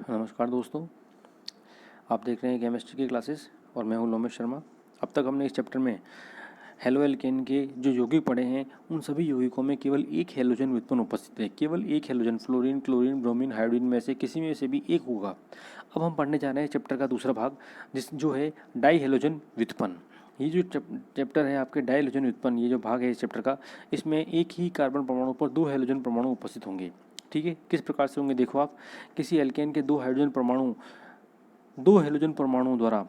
नमस्कार दोस्तों, आप देख रहे हैं केमिस्ट्री की क्लासेस और मैं हूं लोमेश शर्मा। अब तक हमने इस चैप्टर में हेलो एल्केन के जो यौगिक पढ़े हैं उन सभी यौगिकों में केवल एक हैलोजन व्युत्पन्न उपस्थित है। केवल एक halogen, fluorine, chlorine, bromine, hydrogen में से किसी में से भी एक होगा। अब हम पढ़ने जा रहे हैं चैप्टर का दूसरा भाग, जो है डाई हैलोजन व्युत्पन्न। ये जो चैप्टर है आपके डाई हैलोजन व्युत्पन्न, ये जो भाग है इस चैप्टर का, इसमें एक ही कार्बन परमाणु पर दो हैलोजन परमाणु उपस्थित होंगे। ठीक है, किस प्रकार से होंगे देखो आप। किसी एल्केन के दो हैलोजन परमाणुओं द्वारा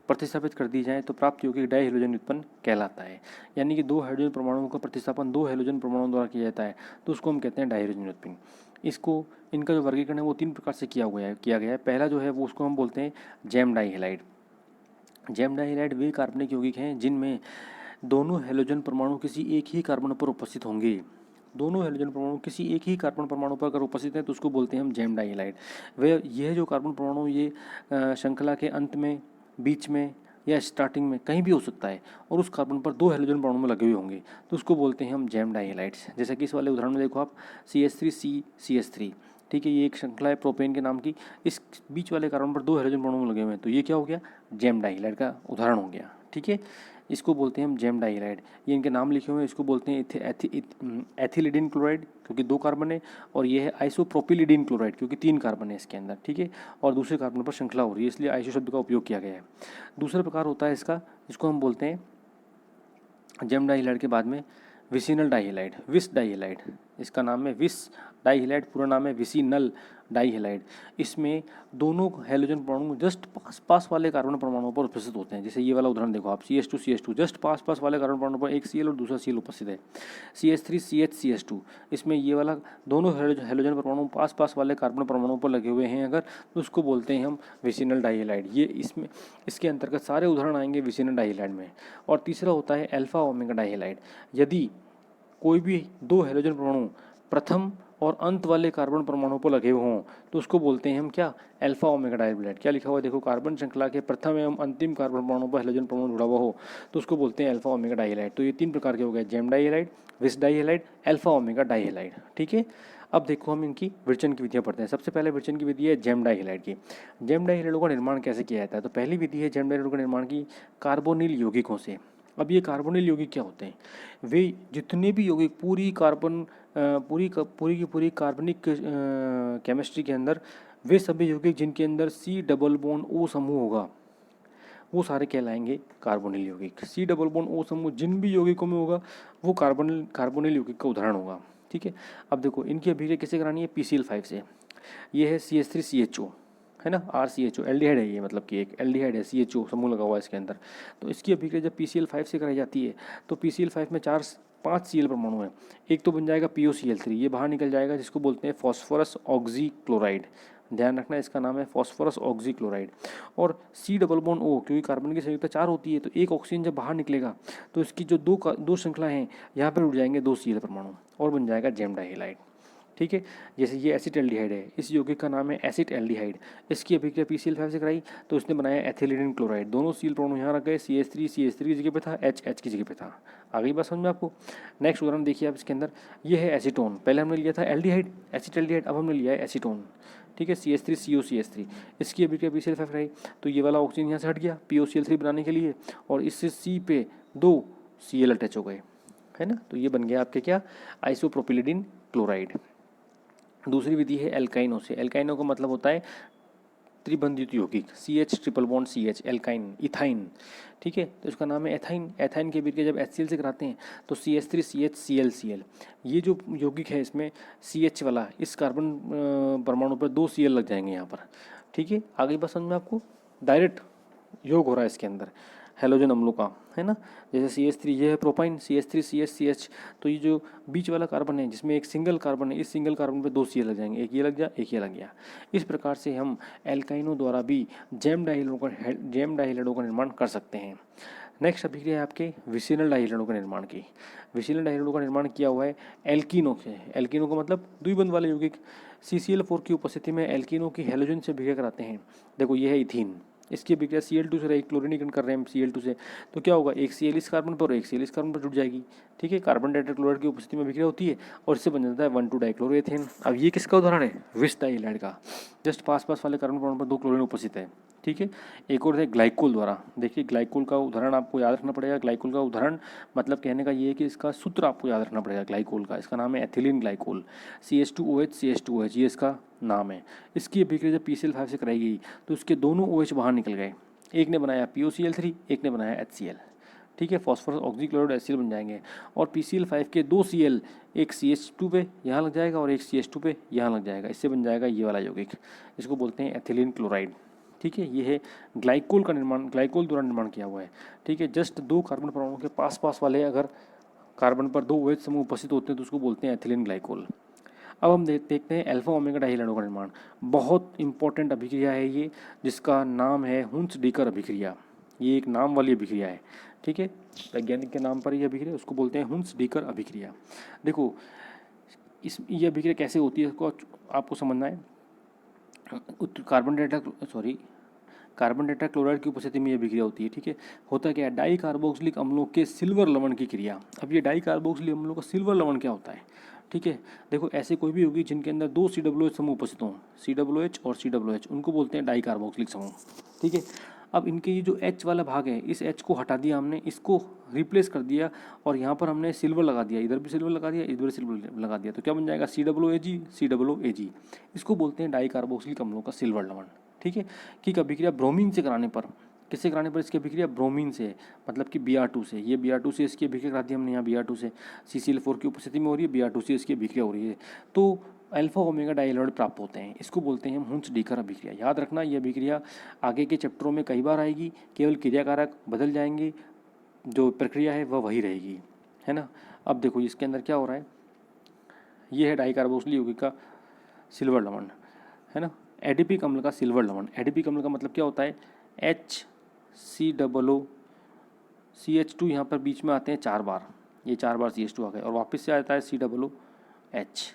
प्रतिस्थापित कर दी जाए तो प्राप्त यौगिक डाई हैलोजन व्युत्पन्न कहलाता है। यानी कि दो हाइड्रोजन परमाणुओं का प्रतिस्थापन दो हैलोजन परमाणुओं द्वारा किया जाता है तो उसको हम कहते हैं डाई हैलोजन व्युत्पन्न। इनका जो वर्गीकरण है वो तीन प्रकार से किया गया है। पहला जो है वो उसको हम बोलते हैं जैम डाइहैलाइड। जैम डाइहैलाइड वे कार्बनिक यौगिक हैं जिनमें दोनों हैलोजन परमाणु किसी एक ही कार्बन पर उपस्थित होंगे। दोनों हैलोजन परमाणु किसी एक ही कार्बन परमाणु पर अगर उपस्थित है तो उसको बोलते हैं हम जैम डाइहैलाइड। यह जो कार्बन परमाणु ये श्रृंखला के अंत में, बीच में या स्टार्टिंग में कहीं भी हो सकता है और उस कार्बन पर दो हैलोजन परमाणु में लगे हुए होंगे तो उसको बोलते हैं हम जैम डाइहैलाइड्स। जैसे कि इस वाले उदाहरण में देखो आप, CH3CCH3। ठीक है, ये एक श्रृंखला है प्रोपेन के नाम की। इस बीच वाले कार्बन पर दो हैलोजन परमाणु लगे हुए हैं तो ये क्या हो गया, जैम डाइहैलाइड का उदाहरण हो गया। ठीक है, इसको बोलते हैं हम जैम डाइहैलाइड। ये इनके नाम लिखे हुए हैं। इसको बोलते हैं एथिलीडिन क्लोराइड क्योंकि दो कार्बन है, और ये है आइसोप्रोपिलिडीन क्लोराइड क्योंकि तीन कार्बन है इसके अंदर। ठीक है, और दूसरे कार्बन पर श्रृंखला हो रही है इसलिए आइसो शब्द का उपयोग किया गया है। दूसरा प्रकार होता है इसका, इसको हम बोलते हैं जैम डाइहैलाइड के बाद में विसिनल डाइहैलाइड, विस डाइहैलाइड। इसका नाम है विस डाइहैलाइड, पूरा नाम है विसिनल डाइहैलाइड। इसमें दोनों हैलोजन परमाणु जस्ट पास वाले कार्बन परमाणुओं पर उपस्थित होते हैं। जैसे ये वाला उदाहरण देखो आप, CH2CH2, जस्ट पास वाले कार्बन परमाणु पर एक Cl और दूसरा Cl उपस्थित है। CH3CH इसमें ये वाला दोनों हैलोजन परमाणु पास वाले कार्बन परमाणुओं पर लगे हुए हैं अगर, तो उसको बोलते हैं हम विसिनल डाइहैलाइड। ये इसके अंतर्गत सारे उदाहरण आएंगे विसिनल डाइहैलाइड में। और तीसरा होता है अल्फा ओमेगा डाइहैलाइड। यदि कोई भी दो हैलोजन परमाणु प्रथम और अंत वाले कार्बन परमाणु पर लगे हुए हों तो उसको बोलते हैं हम क्या, अल्फा ओमेगा डाइहैलाइड। क्या लिखा हुआ है देखो, कार्बन श्रृंखला के प्रथम एवं अंतिम कार्बन परमाणु पर हैलोजन परमाणु जुड़ा हुआ हो तो उसको बोलते हैं अल्फा ओमेगा डाइहैलाइड। तो ये तीन प्रकार के हो गए, जैम डाइहैलाइड, विस डाइहैलाइड, अल्फा ओमेगा डाइहैलाइड। ठीक है, अब देखो हम इनकी विरचन की विधियाँ पढ़ते हैं। सबसे पहले विरचन की विधि है जैम डाइहैलाइड की। जैम डाइहैलाइडों का निर्माण कैसे किया जाता है, तो पहली विधि है जैम डाइहैलाइडों का निर्माण की कार्बोनिल यौगिकों से। अब ये कार्बोनिल यौगिक क्या होते हैं, वे जितने भी यौगिक पूरी की पूरी कार्बनिक केमिस्ट्री के अंदर वे सभी यौगिक जिनके अंदर C डबल बॉन्ड O समूह होगा वो सारे कहलाएंगे कार्बोनिल यौगिक। C डबल बॉन्ड O समूह जिन भी यौगिकों में होगा वो कार्बोनिल यौगिक का उदाहरण होगा। ठीक है, अब देखो इनकी अभिक्रिया कैसे करानी है, PCl5 से। ये है CH3CHO, है ना, RCHO, एल्डिहाइड है ये, मतलब कि एक एल्डिहाइड है, CHO समूह लगा हुआ है इसके अंदर। तो इसकी अभिक्रिया जब PCl5 से कराई जाती है तो PCl5 में 5 Cl परमाणु है। एक तो बन जाएगा POCl3, ये बाहर निकल जाएगा, जिसको बोलते हैं फॉस्फोरस ऑक्सीक्लोराइड। ध्यान रखना, इसका नाम है फॉस्फोरस ऑक्सीक्लोराइड। और C डबल बॉन्ड O, क्योंकि कार्बन की संयुक्ता 4 होती है तो एक ऑक्सीजन जब बाहर निकलेगा तो इसकी जो दो श्रृंखला हैं यहाँ पर उड़ जाएंगे 2 Cl परमाणु और बन जाएगा जैम डाइहैलाइड। ठीक है, जैसे ये एसिटाल्डिहाइड है, इस यौगिक का नाम है एसिटाल्डिहाइड। इसकी अभिक्रिया PCl5 से कराई तो उसने बनाया एथिलीडिन क्लोराइड। दोनों सील परमाणु यहाँ रख गए, CH3 की जगह पे था, H की जगह पे था। आ गई बात समझ में आपको। नेक्स्ट उदाहरण देखिए आप इसके अंदर, ये है एसीटोन। पहले हमने लिया था एल्डिहाइड, एसिटाल्डिहाइड, अब हमने लिया है एसीटोन। ठीक है, CH3COCH3। इसकी अभिक्रिया PCl5 कराई तो ये वाला ऑक्सीजन यहाँ से हट गया POCl3 बनाने के लिए, और इससे C पे 2 Cl अटैच हो गए, है ना। तो ये बन गया आपके क्या, आइसोप्रोपिलिडीन क्लोराइड। दूसरी विधि है एल्काइनो से। एल्काइनो का मतलब होता है त्रिबंधित यौगिक, CH triple bond CH, alkyne, ethyne. ठीक है, तो इसका नाम है एथाइन। एथाइन के अभिक्रिया जब HCl से कराते हैं तो CH3CHCl। ये जो यौगिक है इसमें CH वाला, इस कार्बन परमाणु पर 2 Cl लग जाएंगे यहाँ पर। ठीक है, आगे बस समझ में आपको, डायरेक्ट योग हो रहा है इसके अंदर हैलोजन अम्लों का, है ना। जैसे CH3, ये है प्रोपाइन, CH3CH तो ये जो बीच वाला कार्बन है जिसमें एक सिंगल कार्बन है, इस सिंगल कार्बन पे 2 Cl लग जाएंगे, एक ये लग गया, एक ये लग गया। इस प्रकार से हम एल्काइनों द्वारा भी जैम डाइहैलाइडों का निर्माण कर सकते हैं। नेक्स्ट अभिक्रिया है आपके विसिनल डाइहैलाइडों का निर्माण की। विसिनल डाइहैलाइडों का निर्माण किया हुआ है एल्कीनो से। एल्कीनो का मतलब द्विबंध वाले यौगिक। CCl4 की उपस्थिति में एल्कीनो की हैलोजन से अभिक्रिया कराते हैं। देखो ये है इथीन, इसकी अभिक्रिया Cl2 से रही, क्लोरीनीकरण कर रहे हैं हम Cl2 से, तो क्या होगा, एक Cl इस कार्बन पर और एक Cl इस कार्बन पर जुड़ जाएगी। ठीक है, कार्बन टेट्राक्लोराइड की उपस्थिति में अभिक्रिया होती है और इससे बन जाता है 1,2-डाइक्लोरोएथेन। अब ये किसका उदाहरण है, विष डाइहाइलाइड का। जस्ट पास वाले कार्बन परमाणु पर 2 क्लोरीन उपस्थित है। ठीक है, एक और है ग्लाइकोल द्वारा। देखिए ग्लाइकोल का उदाहरण आपको याद रखना पड़ेगा। ग्लाइकोल का उदाहरण मतलब कहने का ये है कि इसका सूत्र आपको याद रखना पड़ेगा ग्लाइकोल का। इसका नाम है एथिलीन ग्लाइकोल, CH2OH ये इसका नाम है। इसकी अभिक्रिया जब PCl5 से कराई गई तो उसके दोनों OH बाहर निकल गए। एक ने बनाया POCl3, एक ने बनाया HCl। ठीक है, फॉस्फोरस ऑक्सीक्लोराइड HCl बन जाएंगे। और PCl5 के 2 Cl, एक CH2 पे यहाँ लग जाएगा और एक CH2 पे यहाँ लग जाएगा। इससे बन जाएगा ये वाला यौगिक, इसको बोलते हैं एथिलीन क्लोराइड। ठीक है, ये है ग्लाइकोल का निर्माण, ग्लाइकोल द्वारा निर्माण किया हुआ है। ठीक है, जस्ट 2 कार्बन परमाणु के पास वाले अगर कार्बन पर 2 OH समूह उपस्थित होते हैं तो उसको बोलते हैं एथिलीन ग्लाइकोल। अब हम देखते हैं अल्फा ओमेगा डाइहाइलाइडों का निर्माण। बहुत इंपॉर्टेंट अभिक्रिया है ये, जिसका नाम है हुंस डीकर अभिक्रिया। ये एक नाम वाली अभिक्रिया है। ठीक है, वैज्ञानिक के नाम पर ये अभिक्रिया, उसको बोलते हैं हुंस डीकर अभिक्रिया। देखो ये अभिक्रिया कैसे होती है इसको आपको समझना है। कार्बन टेट्राक्लोराइड की उपस्थिति में ये अभिक्रिया होती है। ठीक है, होता क्या है, डाई कार्बोक्सिलिक अम्लों के सिल्वर लवण की क्रिया। अब ये डाई कार्बोक्सिलिक अम्लों का सिल्वर लवण क्या होता है। ठीक है, देखो ऐसे कोई भी होगी जिनके अंदर 2 COOH समूह उपस्थित हों, COOH और COOH, उनको बोलते हैं डाई कार्बोक्सिलिक समूह। ठीक है, अब इनके ये जो H वाला भाग है, इस H को हटा दिया हमने, इसको रिप्लेस कर दिया और यहाँ पर हमने सिल्वर लगा दिया, इधर भी सिल्वर लगा दिया, इधर भी सिल्वर लगा दिया, तो क्या बन जाएगा, COOAG। इसको बोलते हैं डाई कार्बोक्सिलिक अम्लों का सिल्वर लवण। ठीक है, कि अभिक्रिया ब्रोमीन से कराने पर, किससे कराने पर इसकी अभिक्रिया, ब्रोमीन से, मतलब कि Br2 से। ये Br2 से इसकी अभिक्रिया करा दी हमने, यहाँ Br2 से CCl4 की उपस्थिति में हो रही है, Br2 से इसकी अभिक्रिया हो रही है, तो अल्फा ओमेगा डाइहाइलाइड प्राप्त होते हैं। इसको बोलते हैं हुंस डीकर अभिक्रिया। याद रखना, ये अभिक्रिया आगे के चैप्टरों में कई बार आएगी, केवल क्रियाकारक बदल जाएंगे, जो प्रक्रिया है वह वही रहेगी, है ना। अब देखो इसके अंदर क्या हो रहा है, ये है डाई कार्बोक्सिलिक यौगिक का सिल्वर लवण, है ना, एडिपिक अम्ल का सिल्वर लवण। एडिपिक अम्ल का मतलब क्या होता है, HCOO CH2 यहाँ पर बीच में आते हैं 4 बार, ये 4 बार CH2 आ गए और वापस से आता है COOH,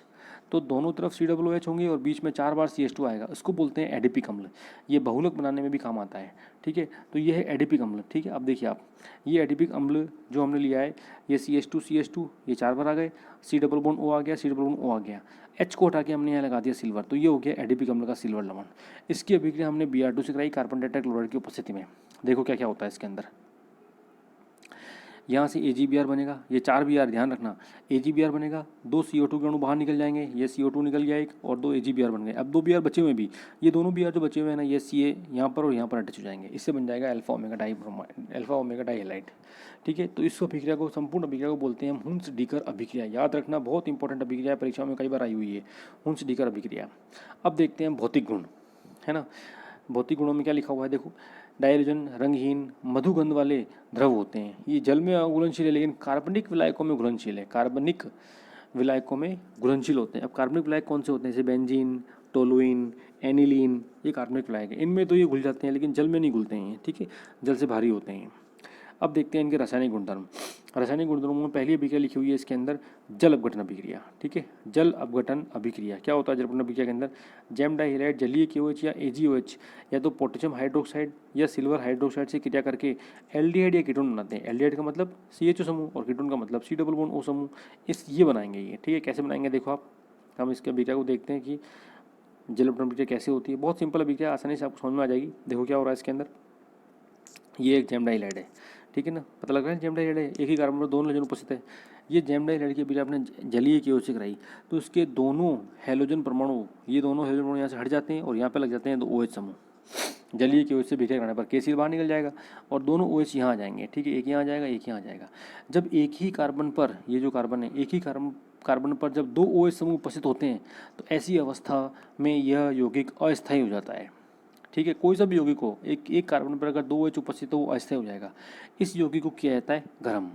तो दोनों तरफ COOH होंगे और बीच में 4 बार CH2 आएगा, इसको बोलते हैं एडिपिक अम्ल। ये बहुलक बनाने में भी काम आता है। ठीक है, तो ये है एडिपिक अम्ल। ठीक है, अब देखिए आप, ये एडिपिक अम्ल जो हमने लिया है, ये CH2 ये 4 बार आ गए, C=O आ गया, C=O आ गया, H को हटा के हमने यहाँ लगा दिया सिल्वर, तो ये हो गया एडिपिक अम्ल का सिल्वर लवण। इसकी अभिक्रिया हमने Br2 से कराई कार्बन टेट्राक्लोराइड की उपस्थिति में। देखो क्या क्या होता है इसके अंदर, यहाँ से AgBr बनेगा, ये 4 Br ध्यान रखना, AgBr बनेगा, 2 CO2 के अणु बाहर निकल जाएंगे, ये CO2 निकल गया एक और 2 AgBr बन गए। अब 2 Br बचे हुए भी, ये दोनों Br जो बचे हुए हैं ना, ये Ca यहाँ पर और यहाँ पर अटैच हो जाएंगे, इससे बन जाएगा अल्फा ओमेगा डाइहाइलाइड। ठीक है, तो इस अभिक्रिया को, संपूर्ण अभिक्रिया को बोलते हैं हम हुंस डीकर अभिक्रिया। याद रखना, बहुत इंपॉर्टेंट अभिक्रिया, परीक्षा में कई बार आई हुई है हुंस डीकर अभिक्रिया। अब देखते हैं भौतिक गुण, है ना। भौतिक गुणों में क्या लिखा हुआ है, देखो डायहाइड्रोजन रंगहीन मधुगंध वाले द्रव होते हैं। ये जल में अघुलनशील है लेकिन कार्बनिक विलायकों में घुलनशील है, कार्बनिक विलायकों में घुलनशील होते हैं। अब कार्बनिक विलायक कौन से होते हैं, जैसे बेंजीन, टोलुइन, एनिलीन, ये कार्बनिक विलायक है। इनमें तो ये घुल जाते हैं लेकिन जल में नहीं घुलते हैं। ठीक है, जल से भारी होते हैं। अब देखते हैं इनके रासायनिक गुणधर्म। रासायनिक गुणधर्मों में पहली अभिक्रिया लिखी हुई है इसके अंदर, जल अपघटन अभिक्रिया। ठीक है, जल अपघटन अभिक्रिया क्या होता है जल अपघटन अभिक्रिया के अंदर, जैम डाइहाइलाइड जलीय KOH या AgOH या तो पोटेशियम हाइड्रोक्साइड या सिल्वर हाइड्रोक्साइड से क्रिया करके एल्डिहाइड या कीटोन बनाते हैं। एल्डिहाइड का मतलब CHO समूह और कीटोन का मतलब C=O समूह, ये बनाएंगे ये। ठीक है, कैसे बनाएंगे देखो आप, हम इसके अभिक्रिया को देखते हैं कि जल अपघटन अभिक्रिया कैसे होती है। बहुत सिंपल अभिक्रिया, आसानी से आपको समझ में आ जाएगी। देखो क्या हो रहा है इसके अंदर, ये एक जैम डाइहाइलाइड है, ठीक है ना, पता लग रहा है जैम डाइहाइलाइड है, एक ही कार्बन पर 2 हाइड्रोजन उपस्थित है। ये जैम डाइहाइलाइड की अभिक्रिया आपने जलीय KOH से कराई तो इसके दोनों हैलोजन परमाणु, ये दोनों हैलोजन परमाणु यहाँ से हट जाते हैं और यहाँ पे लग जाते हैं 2 OH समूह। जलीय KOH से अभिक्रिया कराने पर KCl बाहर निकल जाएगा और दोनों OH यहाँ आ जाएंगे। ठीक है, एक यहाँ आ जाएगा, एक यहाँ आ जाएगा। जब एक ही कार्बन पर, ये जो कार्बन है, एक ही कार्बन पर जब 2 OH समूह उपस्थित होते हैं तो ऐसी अवस्था में यह यौगिक अस्थायी हो जाता है। ठीक है, कोई सा भी यौगिक हो, एक कार्बन पर अगर 2 OH उपस्थित हो वो अस्थायी हो जाएगा। इस यौगिक को किया जाता है गर्म।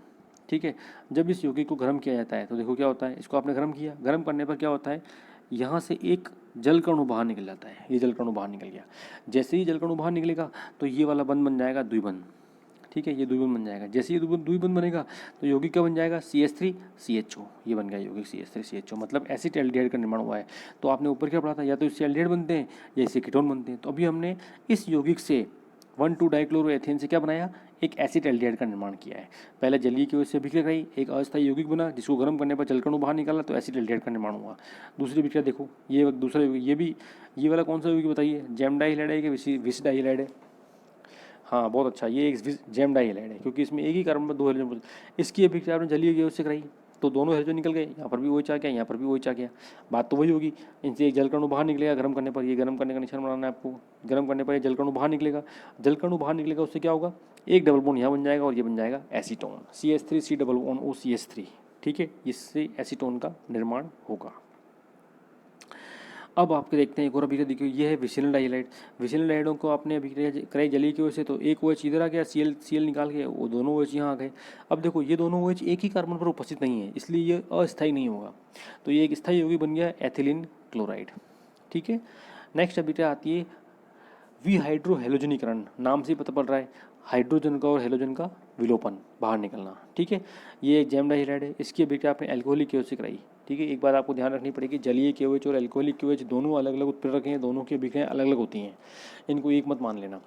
ठीक है, जब इस यौगिक को गर्म किया जाता है तो देखो क्या होता है, इसको आपने गर्म किया, गर्म करने पर क्या होता है, यहाँ से एक जल कणु बाहर निकल जाता है। ये जल कणु बाहर निकल गया, जैसे ही जल कणु बाहर निकलेगा तो ये वाला बंध बन जाएगा द्विबंध। ठीक है, ये द्विबंध बन जाएगा। जैसे ये द्विबंध बनेगा तो यौगिक क्या बन जाएगा, CH3CHO, ये बन गया यौगिक CH3CHO, मतलब एसिड एल्डिहाइड का निर्माण हुआ है। तो आपने ऊपर क्या पढ़ा था, या तो इससे एल्डिहाइड बनते हैं या इससे कीटोन बनते हैं। तो अभी हमने इस यौगिक से 1,2 डाइक्लोरोएथेन से क्या बनाया, एक एसिड एल्डिहाइड का निर्माण किया है। पहले जलीय की वजह से अभिक्रिया कराई, एक अस्थायी यौगिक बना जिसको गर्म करने पर जलकणु बाहर निकाला तो एसिड एल्डिहाइड का निर्माण हुआ। दूसरी अभिक्रिया देखो, ये दूसरा ये वाला कौन सा यौगिक बताइए, जैम डाइहाइलाइड है कि विस डाइहाइलाइड है? हाँ बहुत अच्छा, ये एक जैम डाइहाइलाइड है क्योंकि इसमें एक ही कार्बन पर 2 हाइड्रोजन। इसकी अभिक्रिया आपने जलीय की वजह से कराई तो दोनों हाइड्रोजन निकल गए, यहाँ पर भी वही आ गया, यहाँ पर भी वही आ गया। बात तो वही होगी, इनसे एक जलकणु बाहर निकलेगा गर्म करने पर, ये गर्म करने का निशान बनाना है आपको। गर्म करने पर ये जलकणु बाहर निकलेगा, जलकणु बाहर निकलेगा उससे क्या होगा, एक डबल बॉन्ड यहाँ बन जाएगा और ये बन जाएगा acetone, CH3 double bond OCH3। ठीक है, इससे एसीटोन का निर्माण होगा। अब आपके देखते हैं एक और अभिक्रिया, देखिए ये है विसिलन डाइहाइलाइड। विसिलन डाइहाइडों को आपने अभिक्रिया कराई जलीय की वजह से तो एक OH इधर आ गया, Cl निकाल के वो दोनों OH यहाँ आ गए। अब देखो ये दोनों OH एक ही कार्बन पर उपस्थित नहीं है, इसलिए ये अस्थायी नहीं होगा, तो ये एक स्थायी यौगिक बन गया एथिलीन क्लोराइड। ठीक है, नेक्स्ट अभिक्रिया आती है विहाइड्रोहेलोजनीकरण। नाम से पता पड़ रहा है, हाइड्रोजन का और हेलोजन का विलोपन, बाहर निकलना। ठीक है, ये एक जैम डाइहाइलाइड है, इसकी अभिक्रिया आपने अल्कोहलिक KOH से कराई। ठीक है, एक बात आपको ध्यान रखनी पड़ेगी, जलीय KOH और अल्कोहलिक KOH दोनों अलग अलग उत्प्रेरक हैं, दोनों की अभिक्रियाएं अलग अलग होती हैं, इनको एक मत मान लेना।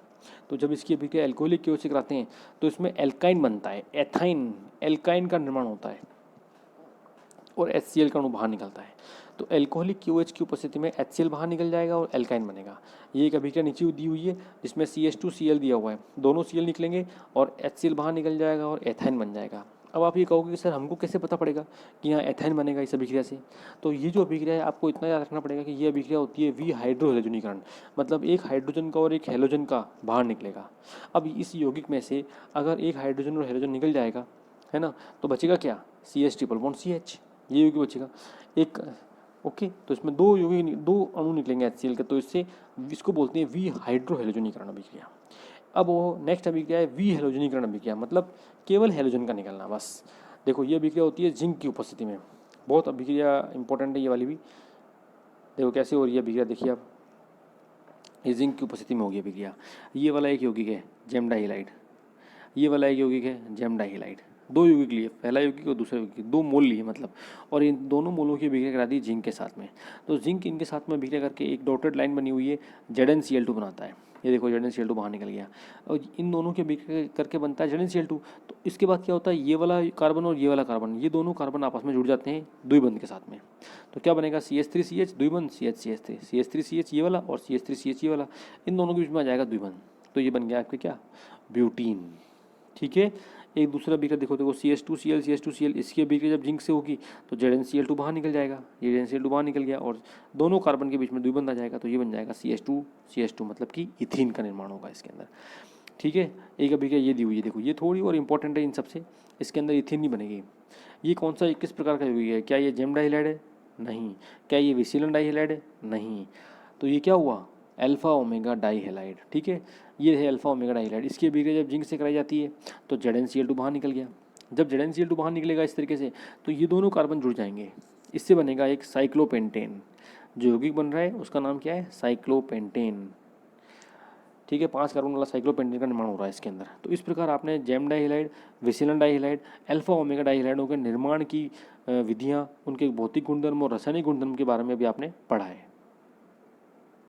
तो जब इसकी अभिक्रिया अल्कोहलिक KOH से कराते हैं तो इसमें एल्काइन बनता है, एथाइन एल्काइन का निर्माण होता है और HCl का अणु बाहर निकलता है। तो एल्कोहलिक KOH की उपस्थिति में HCl बाहर निकल जाएगा और एल्काइन बनेगा। ये एक अभिक्रिया नीचे दी हुई है जिसमें CH2Cl दिया हुआ है, दोनों Cl निकलेंगे और HCl बाहर निकल जाएगा और एथाइन बन जाएगा। अब आप ये कहोगे कि सर हमको कैसे पता पड़ेगा कि यहाँ एथाइन बनेगा इस अभिक्रिया से? तो ये जो अभिक्रिया है आपको इतना याद रखना पड़ेगा कि ये अभिक्रिया होती है विहाइड्रोहेलोजनीकरण, मतलब एक हाइड्रोजन का और एक हेलोजन का बाहर निकलेगा। अब इस यौगिक में से अगर एक हाइड्रोजन और हेलोजन निकल जाएगा, है ना, तो बचेगा क्या, CH ट्रिपल बॉन्ड CH, ये यौगिक बचेगा एक। ओके, तो इसमें दो यौगिक, दो अणु निकलेंगे HCl के, तो इससे इसको बोलते हैं विहाइड्रोहेलोजनीकरण अभिक्रिया। अब वो नेक्स्ट अभिक्रिया है विहेलोजनीकरण अभिक्रिया, मतलब केवल हेलोजन का निकलना बस। देखो ये अभिक्रिया होती है जिंक की उपस्थिति में, बहुत अभिक्रिया इंपॉर्टेंट है ये वाली भी। देखो कैसे हो रही है अभिक्रिया, देखिए आप, ये जिंक की उपस्थिति में होगी अभिक्रिया। ये वाला एक यौगिक है जैम डाइहाइलाइड, ये वाला एक यौगिक है जैम डाइहाइलाइड, दो यौगिक लिए, पहला यौगिक और दूसरा यौगिक, दो मोल लिए मतलब, और इन दोनों मोलों की अभिक्रिया करा दी जिंक के साथ में। तो जिंक इनके साथ में अभिक्रिया करके एक डॉटेड लाइन बनी हुई है, ZnCl2 बनाता है। ये देखो ZnCl2 बाहर निकल गया और इन दोनों की अभिक्रिया करके बनता है ZnCl2। तो इसके बाद क्या होता है, ये वाला कार्बन और ये वाला कार्बन, ये दोनों कार्बन आपस में जुड़ जाते हैं द्विबंध के साथ में। तो क्या बनेगा, CH3CH द्विबंध, CH3 CH3CH ये वाला और CH3CH ये वाला, इन दोनों के बीच में आ जाएगा द्विबंध। तो ये बन गया आपके क्या, ब्यूटीन। ठीक है, एक दूसरा अभिक्रिया देखो CH2Cl इसकी अभिक्रिया जब जिंक से होगी तो ZnCl2 बाहर निकल जाएगा, ये ZnCl2 बाहर निकल गया और दोनों कार्बन के बीच में द्विबंध आ जाएगा, तो ये बन जाएगा CH2 मतलब कि इथीन का निर्माण होगा इसके अंदर। ठीक है, एक अभिक्रिया ये दी हुई है, देखो ये थोड़ी और इंपॉर्टेंट है इन सबसे, इसके अंदर इथीन नहीं बनेगी। ये कौन सा, किस प्रकार का यौगिक है, क्या ये जैम डाइहाइलाइड है, नहीं। क्या ये विसिलन डाइहाइलाइड है, नहीं। तो ये क्या हुआ, अल्फा ओमेगा डाइहाइलाइड। ठीक है, ये है अल्फा ओमेगा डाइहाइलाइड। इसकी अभिक्रिया जब जिंक से कराई जाती है तो ZnCl2 बाहर निकल गया। जब ZnCl2 बाहर निकलेगा इस तरीके से तो ये दोनों कार्बन जुड़ जाएंगे, इससे बनेगा एक साइक्लोपेंटेन। जो यौगिक बन रहा है उसका नाम क्या है, साइक्लोपेंटेन। ठीक है, 5 कार्बन वाला साइक्लोपेंटेन का निर्माण हो रहा है इसके अंदर। तो इस प्रकार आपने जैम डाइहाइलाइड, विसिलन डाइहाइलाइड, अल्फा ओमेगा डाइहाइलाइडों के निर्माण की विधियाँ, उनके भौतिक गुणधर्म और रासायनिक गुणधर्म के बारे में भी आपने पढ़ा है।